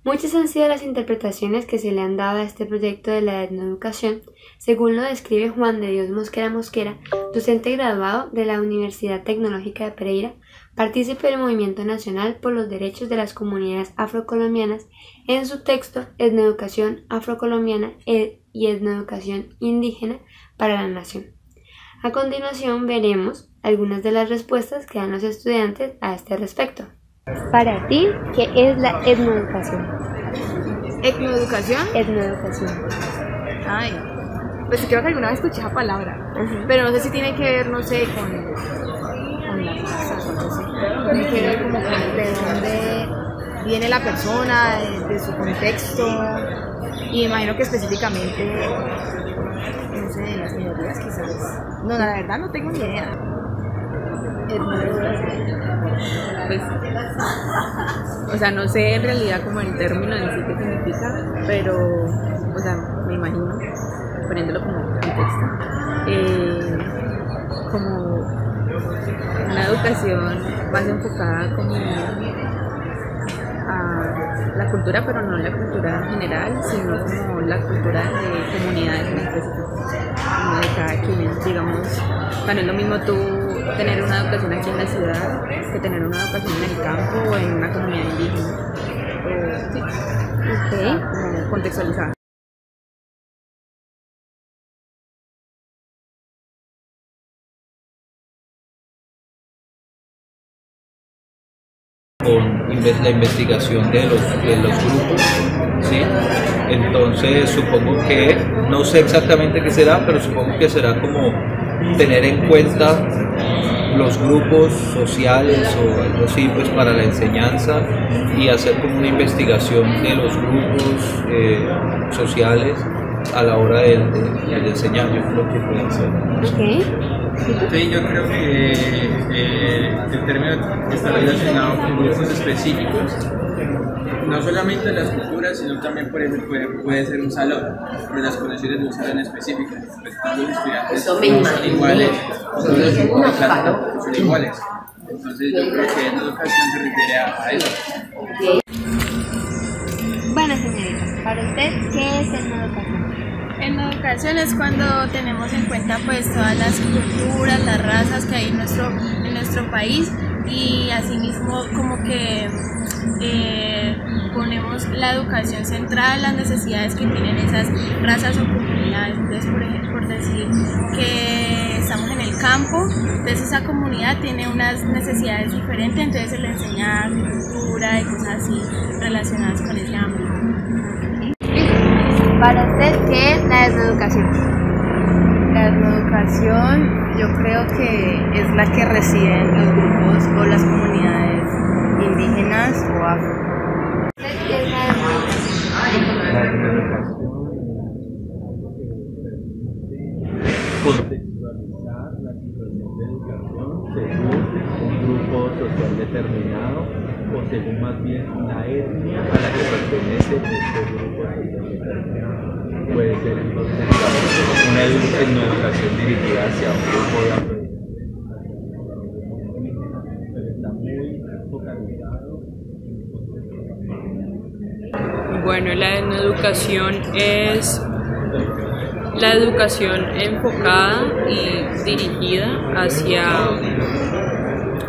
Muchas han sido las interpretaciones que se le han dado a este proyecto de la etnoeducación, según lo describe Juan de Dios Mosquera Mosquera, docente graduado de la Universidad Tecnológica de Pereira, partícipe del Movimiento Nacional por los Derechos de las Comunidades Afrocolombianas, en su texto Etnoeducación Afrocolombiana y Etnoeducación Indígena para la Nación. A continuación veremos algunas de las respuestas que dan los estudiantes a este respecto. Para ti, ¿qué es la etnoeducación? ¿Etnoeducación? Etnoeducación. Ay, pues creo que alguna vez escuché esa palabra, pero no sé si tiene que ver, no sé, con la raza, no sé. Tiene que ver como con de dónde viene la persona, de su contexto, y me imagino que específicamente, no sé, de las minorías quizás. No, la verdad no tengo ni idea. Pues, o sea, no sé en realidad como el término en sí qué significa, pero, o sea, me imagino, poniéndolo como contexto, como una educación más enfocada como a la cultura, pero no la cultura general, sino como la cultura de comunidades en específico, como de cada quien, digamos. O sea, no es lo mismo tú tener una educación aquí en la ciudad que tener una educación en el campo o en una comunidad indígena, sí, como contextualizada. Con la investigación de los grupos, ¿sí? Entonces supongo que, no sé exactamente qué será, pero supongo que será como tener en cuenta los grupos sociales o algo así, pues para la enseñanza, y hacer como una investigación de los grupos sociales a la hora de enseñar. Yo creo que puede ser. Sí, yo creo que el término está relacionado con grupos específicos, no solamente las culturas, sino también puede ser un salón, por las condiciones de un salón específico. Pues todos los estudiantes no son iguales, todos los grupos de clase no son iguales. Entonces yo creo que en educación se refiere a eso. Bueno, señorita, para usted, ¿qué es etnoeducación? Etnoeducación es cuando tenemos en cuenta pues todas las culturas, las razas que hay en nuestro país, y asimismo como que ponemos la educación centrada en las necesidades que tienen esas razas o comunidades. Entonces, por ejemplo, por decir que estamos en el campo, entonces esa comunidad tiene unas necesidades diferentes, entonces se le enseña cultura y cosas así relacionadas con ese ámbito. Para usted, ¿qué es la etnoeducación? La etnoeducación yo creo que es la que residen los grupos o las comunidades indígenas o afro. ¿Qué es la etnoeducación? Contextualizar la situación de educación según un grupo social determinado o según más bien la etnia a la que pertenece este grupo social determinado. Puede ser entonces una etnoeducación dirigida hacia un grupo de afrodescendientes, pero está muy focalizado en contexto. Bueno, la etnoeducación es la educación enfocada y dirigida hacia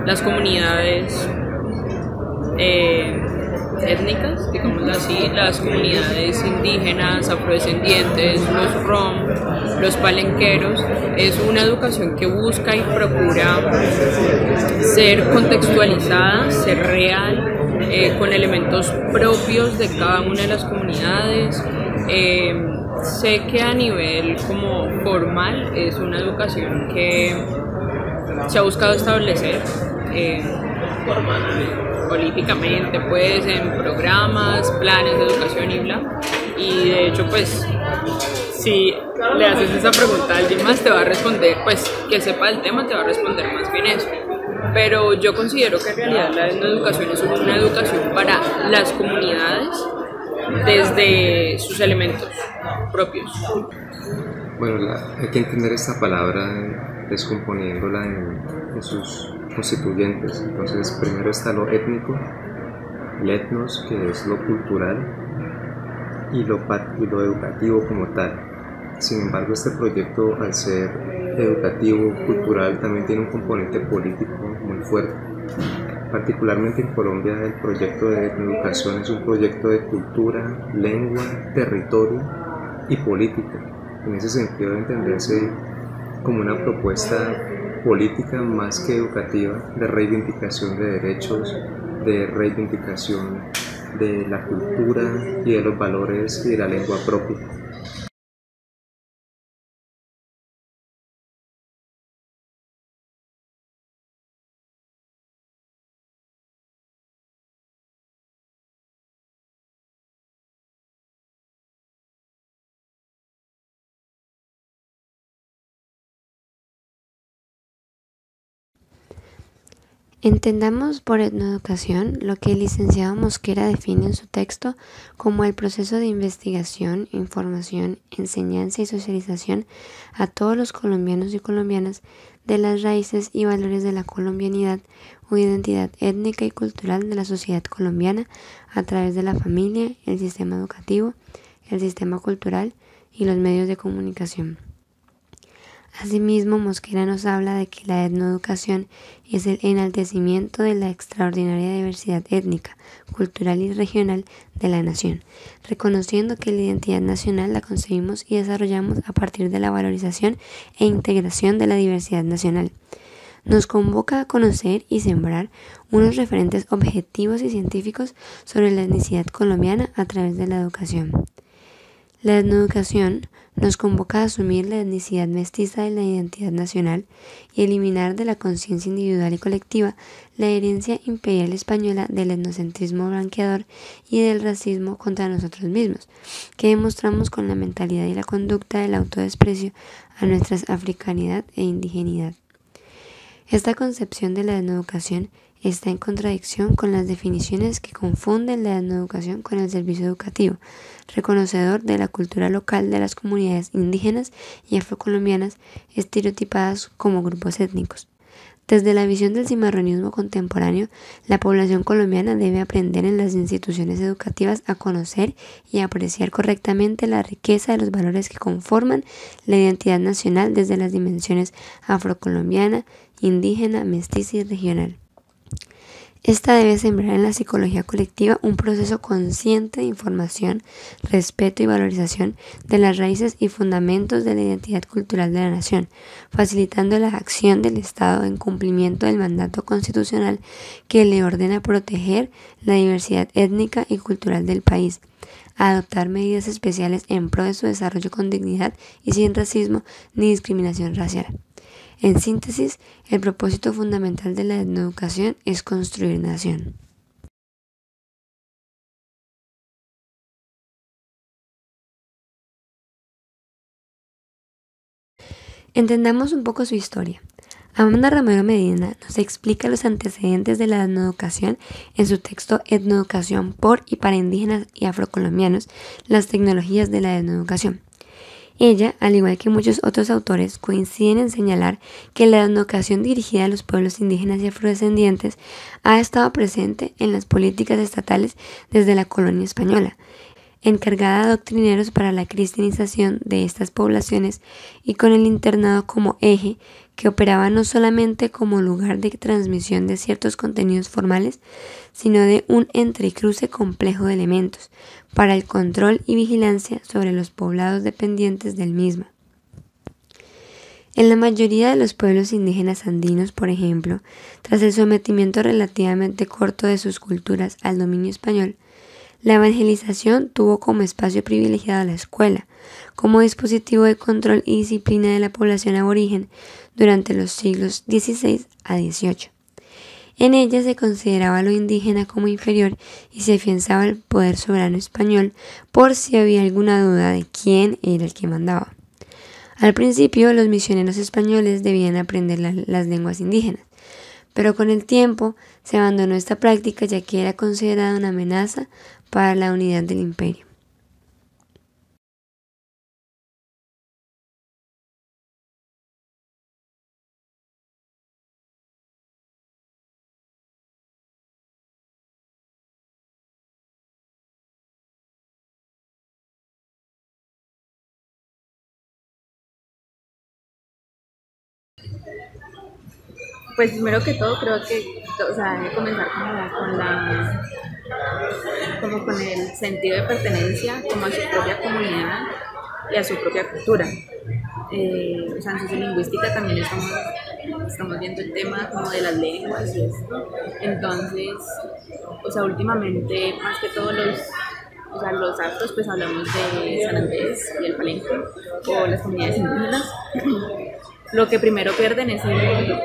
las comunidades étnicas, digámoslo así, las comunidades indígenas, afrodescendientes, los rom, los palenqueros. Es una educación que busca y procura ser contextualizada, ser real, con elementos propios de cada una de las comunidades. Sé que a nivel como formal es una educación que se ha buscado establecer políticamente, pues en programas, planes de educación y bla, y de hecho pues si le haces esa pregunta a alguien más te va a responder, pues que sepa el tema te va a responder más bien eso, pero yo considero que en realidad la etnoeducación es una educación para las comunidades desde sus elementos propios. Bueno, hay que entender esta palabra descomponiéndola en sus constituyentes. Entonces, primero está lo étnico, el etnos, que es lo cultural, y lo educativo como tal. Sin embargo, este proyecto, al ser educativo, cultural, también tiene un componente político muy fuerte. Particularmente en Colombia, el proyecto de etnoeducación es un proyecto de cultura, lengua, territorio y política. En ese sentido debe entenderse como una propuesta política más que educativa, de reivindicación de derechos, de reivindicación de la cultura y de los valores y de la lengua propia. Entendamos por etnoeducación lo que el licenciado Mosquera define en su texto como el proceso de investigación, información, enseñanza y socialización a todos los colombianos y colombianas de las raíces y valores de la colombianidad o identidad étnica y cultural de la sociedad colombiana a través de la familia, el sistema educativo, el sistema cultural y los medios de comunicación. Asimismo, Mosquera nos habla de que la etnoeducación es el enaltecimiento de la extraordinaria diversidad étnica, cultural y regional de la nación, reconociendo que la identidad nacional la concebimos y desarrollamos a partir de la valorización e integración de la diversidad nacional. Nos convoca a conocer y sembrar unos referentes objetivos y científicos sobre la etnicidad colombiana a través de la educación. La etnoeducación nos convoca a asumir la etnicidad mestiza de la identidad nacional y eliminar de la conciencia individual y colectiva la herencia imperial española del etnocentrismo blanqueador y del racismo contra nosotros mismos, que demostramos con la mentalidad y la conducta del autodesprecio a nuestra africanidad e indigenidad. Esta concepción de la etnoeducación está en contradicción con las definiciones que confunden la etnoeducación con el servicio educativo, reconocedor de la cultura local de las comunidades indígenas y afrocolombianas estereotipadas como grupos étnicos. Desde la visión del cimarronismo contemporáneo, la población colombiana debe aprender en las instituciones educativas a conocer y apreciar correctamente la riqueza de los valores que conforman la identidad nacional desde las dimensiones afrocolombiana, indígena, mestiza y regional. Esta debe sembrar en la psicología colectiva un proceso consciente de información, respeto y valorización de las raíces y fundamentos de la identidad cultural de la nación, facilitando la acción del Estado en cumplimiento del mandato constitucional que le ordena proteger la diversidad étnica y cultural del país, adoptar medidas especiales en pro de su desarrollo con dignidad y sin racismo ni discriminación racial. En síntesis, el propósito fundamental de la etnoeducación es construir nación. Entendamos un poco su historia. Amanda Romero Medina nos explica los antecedentes de la etnoeducación en su texto Etnoeducación por y para indígenas y afrocolombianos, las tecnologías de la etnoeducación. Ella, al igual que muchos otros autores, coinciden en señalar que la etnoeducación dirigida a los pueblos indígenas y afrodescendientes ha estado presente en las políticas estatales desde la colonia española, encargada a doctrineros para la cristianización de estas poblaciones y con el internado como eje que operaba no solamente como lugar de transmisión de ciertos contenidos formales, sino de un entrecruce complejo de elementos para el control y vigilancia sobre los poblados dependientes del mismo. En la mayoría de los pueblos indígenas andinos, por ejemplo, tras el sometimiento relativamente corto de sus culturas al dominio español, la evangelización tuvo como espacio privilegiado la escuela, como dispositivo de control y disciplina de la población aborigen durante los siglos XVI a XVIII. En ella se consideraba lo indígena como inferior y se afianzaba el poder soberano español por si había alguna duda de quién era el que mandaba. Al principio, los misioneros españoles debían aprender las lenguas indígenas, pero con el tiempo se abandonó esta práctica ya que era considerada una amenaza para la unidad del imperio. Pues primero que todo creo que, o sea, debe comenzar como con el sentido de pertenencia como a su propia comunidad y a su propia cultura. O sea, en sociolingüística también estamos viendo el tema como de las lenguas y esto. Entonces, o sea, últimamente más que todos los actos, pues hablamos de San Andrés y el Palenque o las comunidades indígenas. Lo que primero pierden es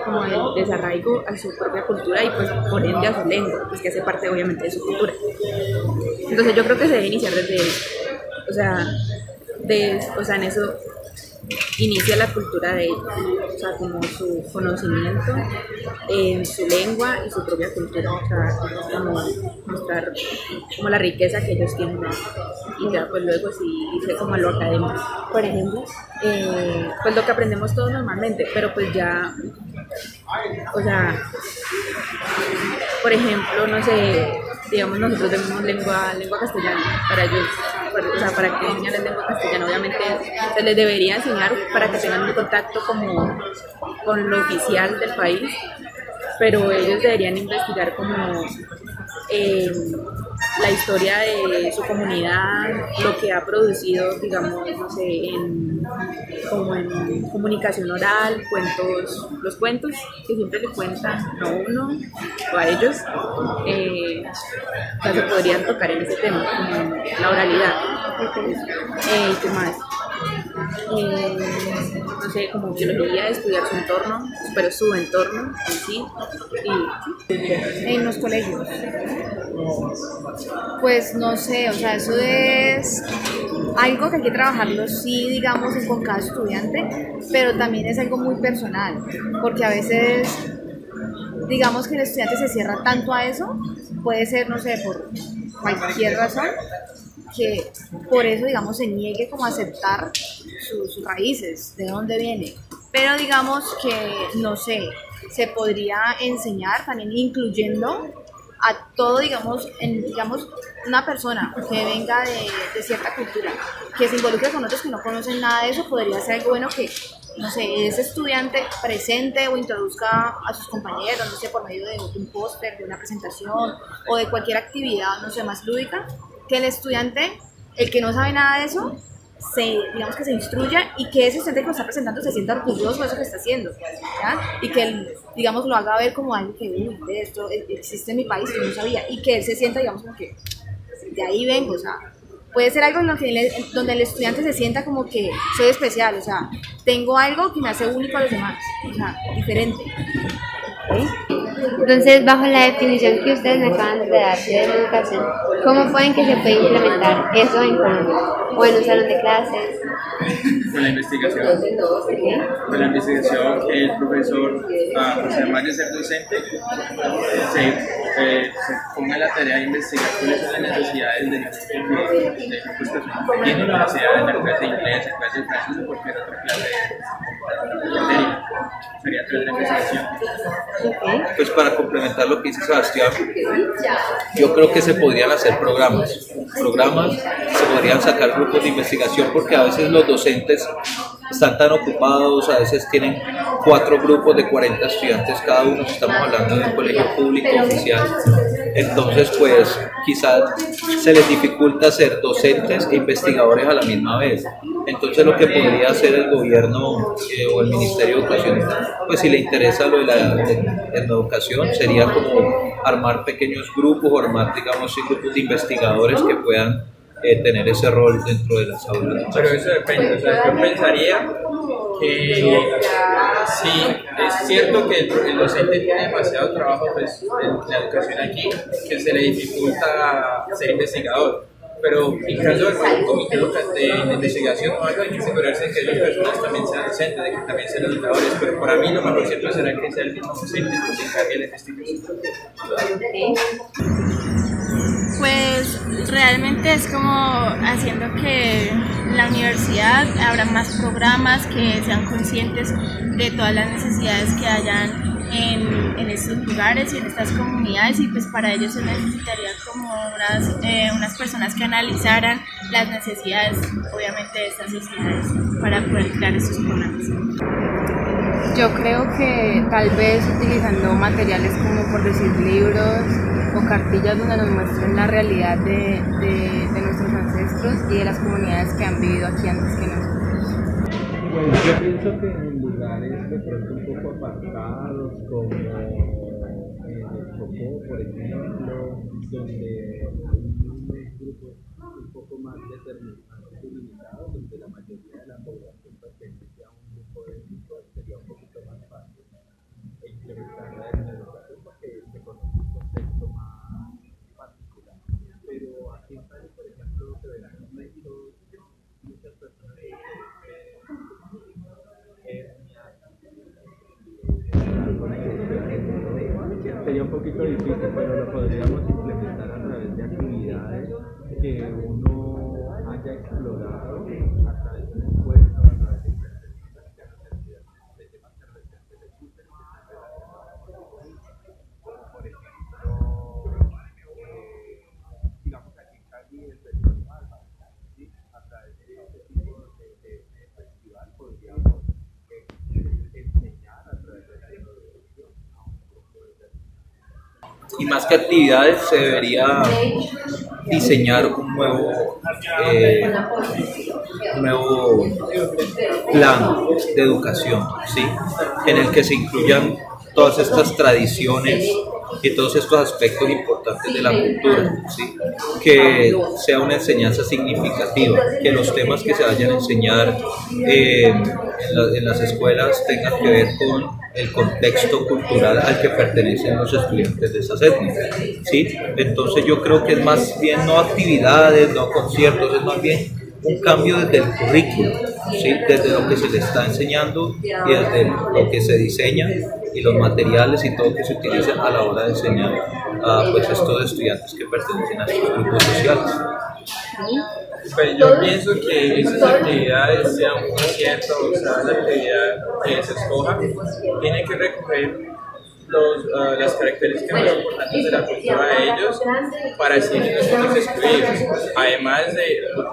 como el desarraigo a su propia cultura y pues por ende a su lengua, pues que hace parte obviamente de su cultura. Entonces yo creo que se debe iniciar desde eso. O sea, en eso inicia la cultura de ellos, o sea, como su conocimiento en su lengua y su propia cultura, o sea, como mostrar como la riqueza que ellos tienen, y ya pues luego sí dice como a lo académico, por ejemplo, pues lo que aprendemos todos normalmente, pero pues ya, o sea, por ejemplo, no sé, digamos nosotros vemos lengua castellana para ellos. O sea, para que enseñarles lengua castellana, obviamente se les debería enseñar para que tengan un contacto como con lo oficial del país, pero ellos deberían investigar como la historia de su comunidad, lo que ha producido, digamos, no sé, como en comunicación oral, los cuentos que siempre le cuentan a uno o a ellos, o sea, se podrían tocar en ese tema, como la oralidad. ¿Qué más? No sé, como biología, estudiar su entorno, pero su entorno en sí, y en los colegios. Pues no sé, o sea, eso es algo que hay que trabajarlo, sí, digamos, con cada estudiante, pero también es algo muy personal, porque a veces, digamos que el estudiante se cierra tanto a eso, puede ser, no sé, por cualquier razón, que por eso, digamos, se niegue como a aceptar sus raíces, de dónde viene. Pero digamos que, no sé, se podría enseñar también incluyendo a todo, digamos, una persona que venga de cierta cultura, que se involucre con otros que no conocen nada de eso, podría ser algo bueno que, no sé, ese estudiante presente o introduzca a sus compañeros, no sé, por medio de un póster, de una presentación o de cualquier actividad, no sé, más lúdica, que el estudiante, el que no sabe nada de eso, digamos que se instruya y que ese estudiante que lo está presentando se sienta orgulloso de eso que está haciendo, ¿ya? Y que él, digamos, lo haga ver como algo que, de esto existe en mi país, que no sabía, y que él se sienta, digamos, como que de ahí vengo, o sea, puede ser algo en lo que donde el estudiante se sienta como que soy especial, o sea, tengo algo que me hace único a los demás, o sea, diferente. ¿Okay? Entonces, bajo la definición que ustedes me acaban de dar de educación, ¿cómo pueden que se pueda implementar eso en Colombia? ¿O en un salón de clases? Con la investigación. Con la investigación, el profesor, pues además de ser docente, se ponga la tarea de investigar cuáles son las necesidades de pues, personas que tienen necesidades de clase de inglés, de clase de francés o cualquier otra clase de materia. Sería tarea de investigación. Pues para complementar lo que dice Sebastián, yo creo que se podrían hacer programas, se podrían sacar grupos de investigación, porque a veces los docentes están tan ocupados, a veces tienen 4 grupos de 40 estudiantes cada uno, estamos hablando de un colegio público oficial, entonces pues quizás se les dificulta ser docentes e investigadores a la misma vez. Entonces lo que podría hacer el gobierno o el Ministerio de Educación, pues si le interesa lo de la educación, sería como armar pequeños grupos o armar, digamos, grupos de investigadores que puedan tener ese rol dentro de las aulas. Pero eso depende, o sea, yo pensaría que sí, es cierto que el docente tiene demasiado trabajo pues, en la educación aquí, que se le dificulta ser investigador. Pero en caso de un comité de investigación o algo, hay que asegurarse de que las personas también sean docentes, de que también sean educadores, pero para mí lo mejor siempre será que sea el mismo docente que se encargue de la investigación. Pues realmente es como haciendo que la universidad abra más programas que sean conscientes de todas las necesidades que hayan en estos lugares y en estas comunidades, y pues para ello se necesitaría como unas personas que analizaran las necesidades, obviamente, de estas sociedades para poder crear estos programas. Yo creo que tal vez utilizando materiales como, por decir, libros o cartillas donde nos muestren la realidad de nuestros ancestros y de las comunidades que han vivido aquí antes que nosotros. Bueno, yo pienso que en lugares de pronto un poco apartados, como el Chocó, por ejemplo, donde hay unos grupos un poco más determinados y limitados, donde la mayoría de la población pertenece a un grupo de étnicos, sería un poquito más fácil implementar la educación porque se conoce un contexto más particular. Pero aquí en Cali, por ejemplo, se verán muchas personas de sería un poquito difícil, pero lo podríamos implementar a través de actividades que uno haya explorado a través de un pueblo, a través de intervenciones que nos ayuden de temas que realmente les gusten, como por ejemplo, digamos aquí en Cali el Festival Malva, ¿sí? A través de este tipo de festival podríamos enseñar a través de la educación a un grupo de personas. Y más que actividades se debería diseñar un nuevo plan de educación, ¿sí? En el que se incluyan todas estas tradiciones y todos estos aspectos importantes de la cultura, ¿sí? Que sea una enseñanza significativa, que los temas que se vayan a enseñar en las escuelas tengan que ver con el contexto cultural al que pertenecen los estudiantes de esas etnias, ¿sí? Entonces yo creo que es más bien no actividades, no conciertos, es más bien un cambio desde el currículo, ¿sí? Desde lo que se le está enseñando y desde lo que se diseña y los materiales y todo que se utiliza a la hora de enseñar a pues, estos estudiantes que pertenecen a estos grupos sociales. Pues yo pienso que esas actividades, sea un concierto o sea la actividad que se escoja, tiene que recoger las características más importantes de la cultura de ellos para así no sentirse excluidos. Además de,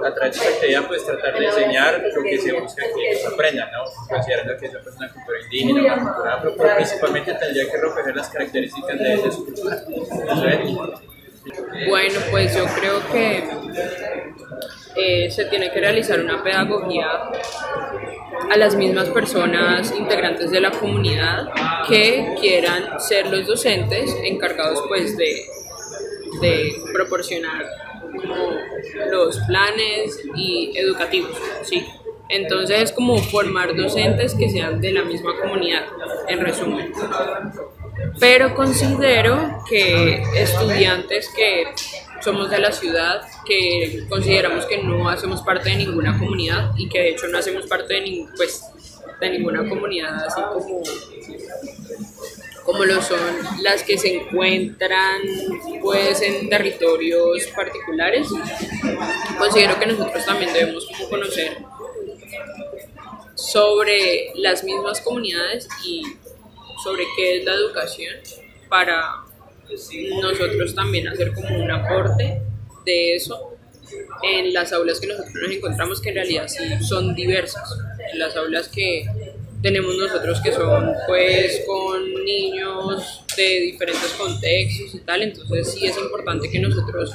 a través de esa actividad, pues tratar de enseñar lo que se busca que ellos aprendan, ¿no? Considerando que eso es una cultura indígena, una cultura afro, pero principalmente tendría que recoger las características de su cultura, de su étnica. Bueno, pues yo creo que se tiene que realizar una pedagogía a las mismas personas integrantes de la comunidad que quieran ser los docentes encargados pues de proporcionar como los planes y educativos, ¿sí? Entonces es como formar docentes que sean de la misma comunidad, en resumen. Pero considero que estudiantes que somos de la ciudad, que consideramos que no hacemos parte de ninguna comunidad y que de hecho no hacemos parte de ninguna comunidad así como lo son las que se encuentran pues en territorios particulares, considero que nosotros también debemos como conocer sobre las mismas comunidades y sobre qué es la educación para nosotros también hacer como un aporte de eso en las aulas que nosotros nos encontramos, que en realidad sí son diversas, en las aulas que tenemos nosotros que son pues con niños de diferentes contextos y tal, entonces sí es importante que nosotros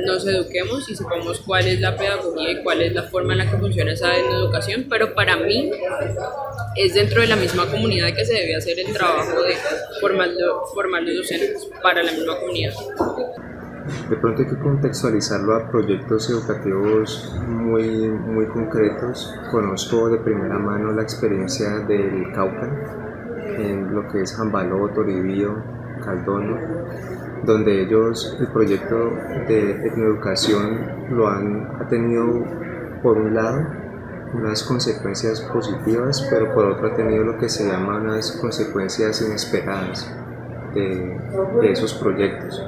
nos eduquemos y sepamos cuál es la pedagogía y cuál es la forma en la que funciona esa educación, pero para mí es dentro de la misma comunidad que se debe hacer el trabajo de formar los docentes para la misma comunidad. De pronto hay que contextualizarlo a proyectos educativos muy concretos. Conozco de primera mano la experiencia del Cauca, en lo que es Jambaló, Toribío, Caldono, donde ellos el proyecto de etnoeducación ha tenido por un lado unas consecuencias positivas, pero por otro ha tenido lo que se llama unas consecuencias inesperadas de esos proyectos.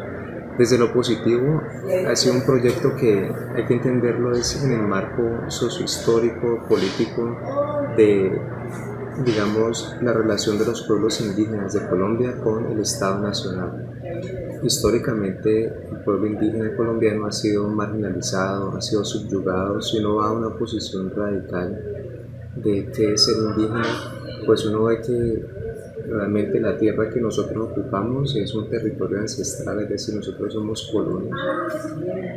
Desde lo positivo, ha sido un proyecto que hay que entenderlo es en el marco sociohistórico, político de digamos, la relación de los pueblos indígenas de Colombia con el Estado Nacional. Históricamente, el pueblo indígena colombiano ha sido marginalizado, ha sido subyugado. Si uno va a una posición radical de qué es ser indígena, pues uno ve que realmente la tierra que nosotros ocupamos es un territorio ancestral, es decir, nosotros somos colonos.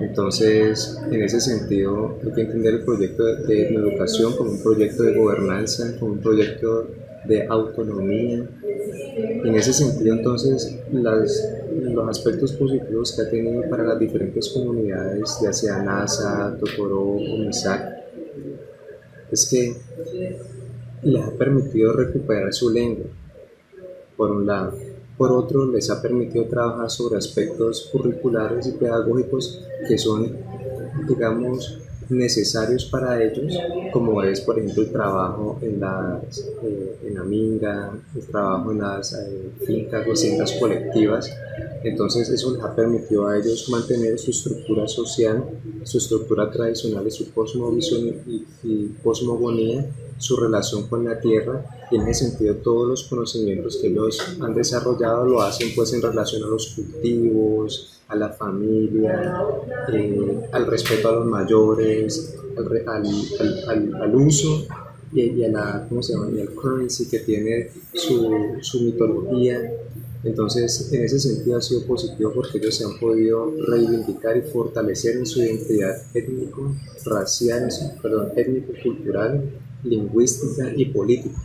Entonces, en ese sentido, hay que entender el proyecto de educación como un proyecto de gobernanza, como un proyecto de autonomía. En ese sentido, entonces, los aspectos positivos que ha tenido para las diferentes comunidades, ya sea NASA, Tocoró o Misak, es que les ha permitido recuperar su lengua, por un lado. Por otro, les ha permitido trabajar sobre aspectos curriculares y pedagógicos que son, digamos, necesarios para ellos, como es, por ejemplo, el trabajo en la minga, el trabajo en las fincas o haciendas colectivas. Entonces, eso les ha permitido a ellos mantener su estructura social, su estructura tradicional y su cosmovisión y cosmogonía, su relación con la tierra, y en ese sentido todos los conocimientos que ellos han desarrollado lo hacen pues en relación a los cultivos, a la familia, al respeto a los mayores, al uso y a la, ¿cómo se llama?, y al currency que tiene su mitología. Entonces, en ese sentido ha sido positivo porque ellos se han podido reivindicar y fortalecer en su identidad étnico-cultural, lingüística y política.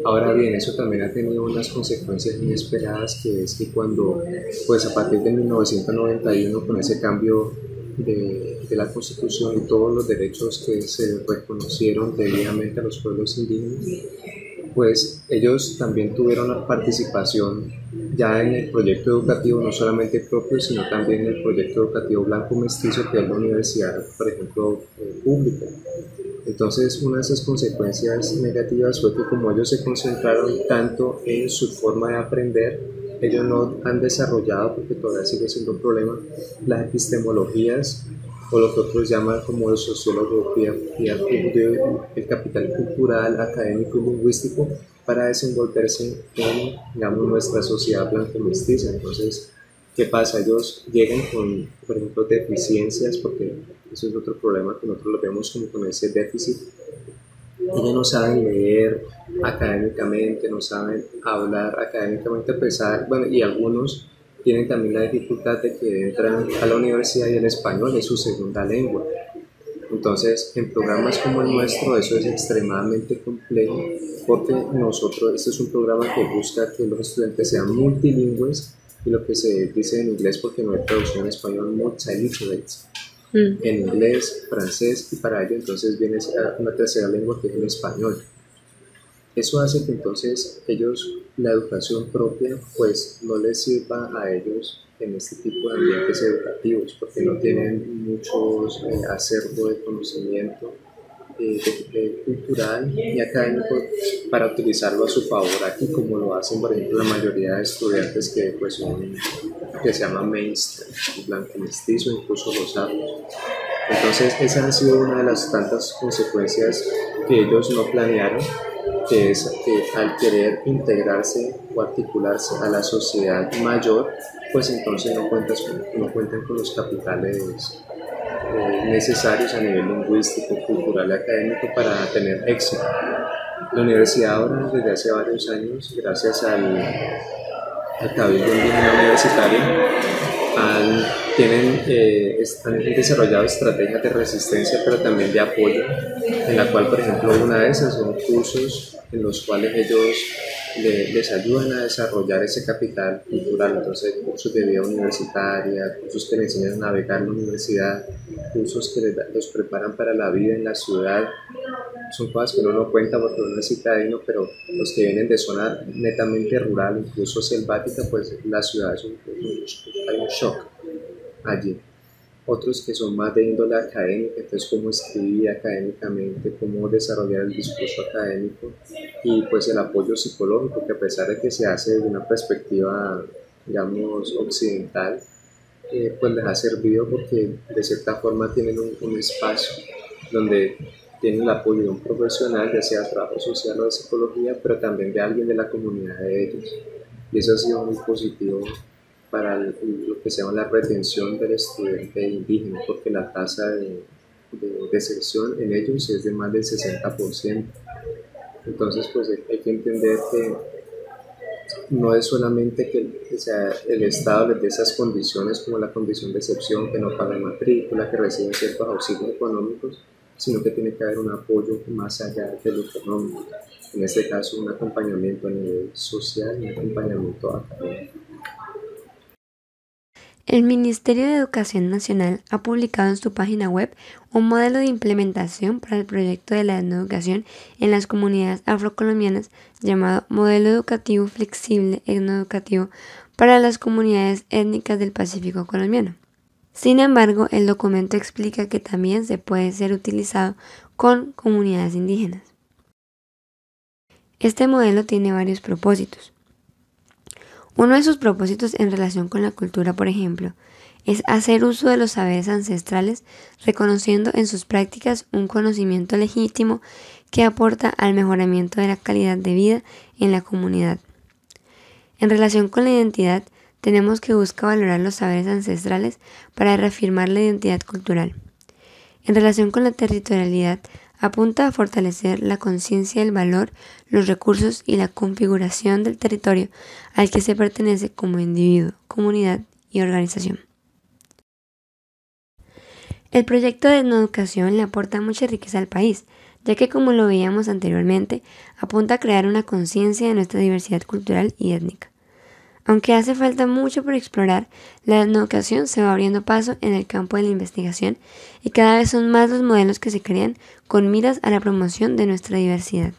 Ahora bien, eso también ha tenido unas consecuencias inesperadas, que es que cuando, pues a partir de 1991, con ese cambio de la Constitución y todos los derechos que se reconocieron debidamente a los pueblos indígenas, pues ellos también tuvieron una participación ya en el proyecto educativo, no solamente propio, sino también en el proyecto educativo blanco mestizo, que es la universidad, por ejemplo, pública. Entonces, una de esas consecuencias negativas fue que como ellos se concentraron tanto en su forma de aprender, ellos no han desarrollado, porque todavía sigue siendo un problema, las epistemologías, o lo que otros llaman como el sociólogo, el capital cultural, académico y lingüístico, para desenvolverse en, digamos, nuestra sociedad blanco-mestiza. Entonces, ¿qué pasa? Ellos llegan con, por ejemplo, deficiencias, porque eso es otro problema que nosotros lo vemos como con ese déficit. Ellos no saben leer académicamente, no saben hablar académicamente, a pesar, bueno, y algunos tienen también la dificultad de que entran a la universidad y el español es su segunda lengua. Entonces, en programas como el nuestro, eso es extremadamente complejo, porque este es un programa que busca que los estudiantes sean multilingües, y lo que se dice en inglés, porque no hay traducción en español, multiliterates, en inglés, francés, y para ello entonces viene una tercera lengua que es el español. Eso hace que entonces ellos, la educación propia, pues no les sirva a ellos en este tipo de ambientes educativos, porque no tienen muchos acervo de conocimiento cultural y académico para utilizarlo a su favor aquí, como lo hacen, por ejemplo, la mayoría de estudiantes que pues que se llama mainstream, blanco mestizo, incluso los afros. Entonces, esa ha sido una de las tantas consecuencias que ellos no planearon, que es que al querer integrarse o articularse a la sociedad mayor, pues entonces no cuentan con los capitales necesarios a nivel lingüístico, cultural y académico para tener éxito. La universidad ahora, desde hace varios años, gracias al Cabildo Indígena Universitario, han desarrollado estrategias de resistencia, pero también de apoyo, en la cual, por ejemplo, una de esas son cursos en los cuales ellos les ayudan a desarrollar ese capital cultural. Entonces, cursos de vida universitaria, cursos que les enseñan a navegar en la universidad, cursos que los preparan para la vida en la ciudad. Son cosas que uno no cuenta porque uno es citadino, pero los que vienen de zona netamente rural, incluso selvática, pues la ciudad hay un shock allí. Otros que son más de índole académica, entonces cómo escribir académicamente, cómo desarrollar el discurso académico, y pues el apoyo psicológico, que a pesar de que se hace desde una perspectiva, digamos, occidental, pues les ha servido porque de cierta forma tienen un espacio donde tienen el apoyo de un profesional, ya sea de trabajo social o de psicología, pero también de alguien de la comunidad de ellos. Y eso ha sido muy positivo para lo que se llama la retención del estudiante indígena, porque la tasa de deserción en ellos es de más del 60%. Entonces, pues hay que entender que no es solamente que el Estado les dé esas condiciones como la condición de excepción, que no pagan matrícula, que reciben ciertos auxilios económicos, sino que tiene que haber un apoyo más allá de lo económico. En este caso, un acompañamiento a nivel social y un acompañamiento académico. El Ministerio de Educación Nacional ha publicado en su página web un modelo de implementación para el proyecto de la etnoeducación en las comunidades afrocolombianas llamado Modelo Educativo Flexible Etnoeducativo para las comunidades étnicas del Pacífico colombiano. Sin embargo, el documento explica que también se puede ser utilizado con comunidades indígenas. Este modelo tiene varios propósitos. Uno de sus propósitos en relación con la cultura, por ejemplo, es hacer uso de los saberes ancestrales, reconociendo en sus prácticas un conocimiento legítimo que aporta al mejoramiento de la calidad de vida en la comunidad. En relación con la identidad, tenemos que buscar valorar los saberes ancestrales para reafirmar la identidad cultural. En relación con la territorialidad, apunta a fortalecer la conciencia del valor, los recursos y la configuración del territorio al que se pertenece como individuo, comunidad y organización. El proyecto de etnoeducación le aporta mucha riqueza al país, ya que, como lo veíamos anteriormente, apunta a crear una conciencia de nuestra diversidad cultural y étnica. Aunque hace falta mucho por explorar, la etnoeducación se va abriendo paso en el campo de la investigación y cada vez son más los modelos que se crean con miras a la promoción de nuestra diversidad.